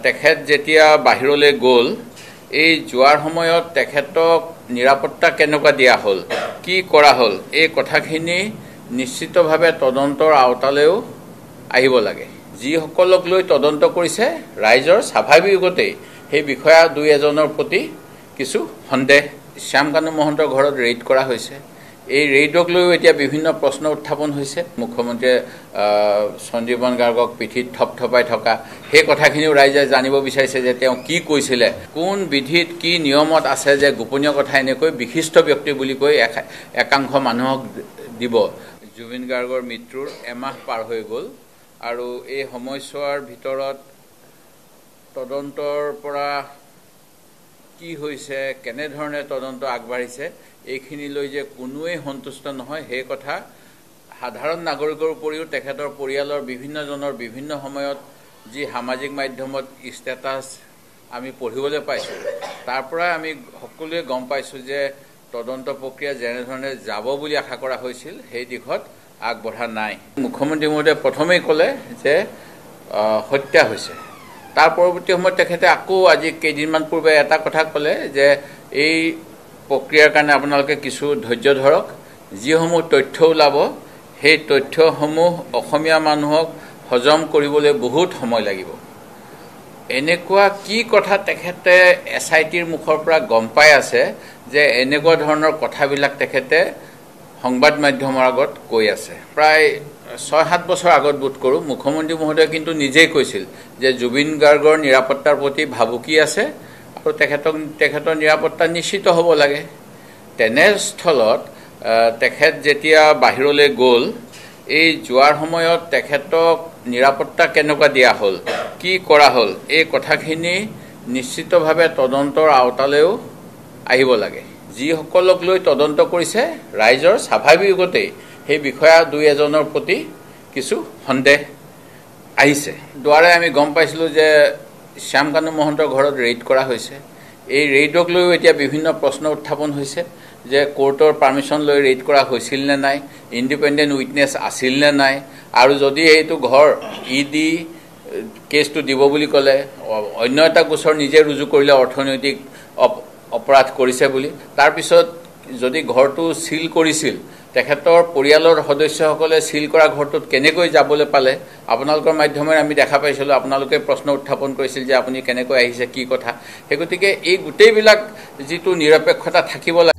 তেখেত যেতিয়া বাহিৰলৈ গ'ল এই যোৱাৰ সময়ত তেখেতক নিৰাপত্তা কেনেকুৱা দিয়া হ'ল কি কৰা হ'ল এই কথাখিনি নিশ্চিতভাৱে তদন্তৰ আওতালৈও আহিব লাগে যিসকলক লৈ তদন্ত কৰিছে ৰাইজৰ স্বাভাৱিকতেই সেই বিষয়া দুই এজনৰ প্ৰতি কিছু সন্দেহ শ্যামকানু মহন্তৰ ঘৰত ৰেইড কৰা হৈছে এই ৰেইডক লৈ এতিয়া বিভিন্ন প্ৰশ্ন উত্থাপন হৈছে মুখ্যমন্ত্ৰী সঞ্জীৱন গাৰ্গক পিঠিত থপথপাই থকা সেই কথাখিনিও ৰাইজে জানিব বিচাৰিছে যে তেওঁ কি কৈছিলে কোন বিধিত কি নিয়মত আছে যে গোপনীয় কথা এনেকৈ বিশিষ্ট ব্যক্তি বুলি কৈ একাংশ মানুহক দিব জুবিন গাৰ্গৰ মৃত্যুৰ এমাহ পাৰ হৈ গ'ল আৰু এই সময়ছোৱাৰ ভিতৰত তদন্তৰ পৰা কি হৈছে কেনে ধৰণে তদন্ত আগবাঢ়িছে এইখিনি লৈ যে কোনোৱে সন্তুষ্ট নহয় সেই কথা সাধাৰণ নাগৰিকৰ উপৰিও তেখেতৰ পৰিয়ালৰ বিভিন্নজনৰ বিভিন্ন সময়ত যি সামাজিক মাধ্যমত ষ্টেটাছ আমি পঢ়িবলৈ পাইছোঁ তাৰ পৰা আমি সকলোৱে গম পাইছোঁ যে তদন্ত প্ৰক্ৰিয়া যেনেধৰণে যাব বুলি আশা কৰা হৈছিল সেই দিশত আগবঢ়া নাই মুখ্যমন্ত্ৰী মহোদয়ে প্ৰথমেই ক'লে যে হত্যা হৈছে তাৰ পৰৱৰ্তী সময়ত তেখেতে আকৌ আজি কেইদিনমান পূৰ্বে এটা কথা ক'লে যে এই প্ৰক্ৰিয়াৰ কাৰণে আপোনালোকে কিছু ধৈৰ্য ধৰক যিসমূহ তথ্য ওলাব সেই তথ্যসমূহ অসমীয়া মানুহক হজম কৰিবলৈ বহুত সময় লাগিব এনেকুৱা কি কথা তেখেতে SITৰ মুখৰ পৰা গম পাই আছে যে এনেকুৱা ধৰণৰ কথাবিলাক তেখেতে সংবাদ মাধ্যমৰ আগত কৈ আছে প্ৰায় 6-7 বছৰ আগত বোধ কৰোঁ মুখ্যমন্ত্ৰী মহোদয়ে কিন্তু নিজেই কৈছিল যে জুবিন গাৰ্গৰ নিৰাপত্তাৰ প্ৰতি ভাবুকি আছে আৰু তেখেতৰ নিৰাপত্তা নিশ্চিত হ'ব লাগে তেনেস্থলত তেখেত যেতিয়া বাহিৰলৈ গ'ল এই যোৱাৰ সময়ত তেখেতক নিৰাপত্তা কেনেকুৱা দিয়া হ'ল কি কৰা হ'ল এই কথাখিনি নিশ্চিতভাৱে তদন্তৰ আওতালৈও আহিব লাগে যিসকলক লৈ তদন্ত কৰিছে ৰাইজৰ স্বাভাৱিকতেই সেই বিষয়া দুই এজনৰ প্ৰতি কিছু সন্দেহ আহিছে দুৱাৰে আমি গম পাইছিলোঁ যে শ্যামকানু মহন্তৰ ঘৰত ৰেইড কৰা হৈছে এই ৰেইডক লৈও এতিয়া বিভিন্ন প্ৰশ্ন উত্থাপন হৈছে যে কোৰ্টৰ পাৰ্মিশ্যন লৈ ৰেইড কৰা হৈছিল নে নাই ইণ্ডিপেণ্ডেণ্ট উইটনেছ আছিল নে নাই আৰু যদি এইটো ঘৰ ইডি কেছটো দিব বুলি ক'লে অন্য এটা গোচৰ নিজে ৰুজু কৰিলে অৰ্থনৈতিক অপৰাধ কৰিছে বুলি তাৰপিছত যদি ঘৰটো সিল কৰিছিল তেখেতৰ পৰিয়ালৰ সদস্যসকলে সিল কৰা ঘৰটোত কেনেকৈ যাবলৈ পালে আপোনালোকৰ মাধ্যমেৰে আমি দেখা পাইছিলোঁ আপোনালোকে প্ৰশ্ন উত্থাপন কৰিছিল যে আপুনি কেনেকৈ আহিছে কি কথা সেই গতিকে এই গোটেইবিলাক যিটো নিৰপেক্ষতা থাকিব লাগে